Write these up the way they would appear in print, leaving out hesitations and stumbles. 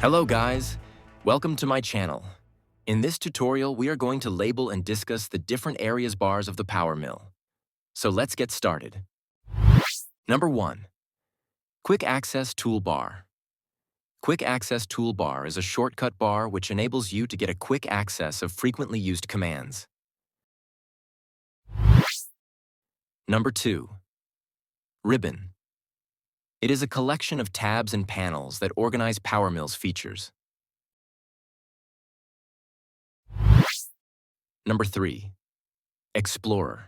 Hello guys, welcome to my channel. In this tutorial, we are going to label and discuss the different areas bars of the PowerMill. So let's get started. Number 1. Quick Access Toolbar. Quick Access Toolbar is a shortcut bar which enables you to get a quick access of frequently used commands. Number 2. Ribbon. It is a collection of tabs and panels that organize PowerMill's features. Number 3. Explorer.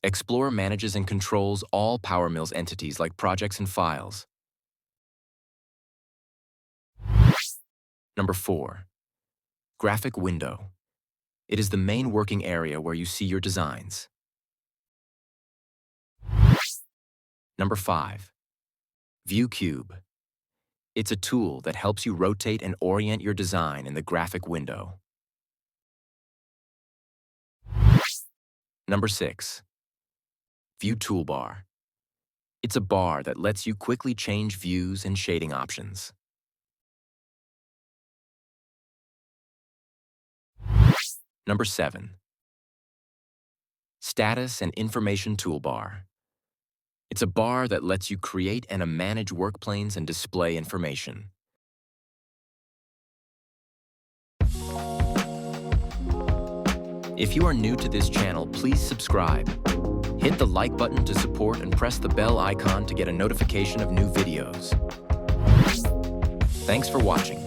Explorer manages and controls all PowerMill's entities like projects and files. Number 4. Graphic Window. It is the main working area where you see your designs. Number 5. View Cube. It's a tool that helps you rotate and orient your design in the graphic window. Number 6. View Toolbar. It's a bar that lets you quickly change views and shading options. Number 7. Status and Information Toolbar. It's a bar that lets you create and manage work planes and display information. If you are new to this channel, please subscribe. Hit the like button to support and press the bell icon to get a notification of new videos. Thanks for watching.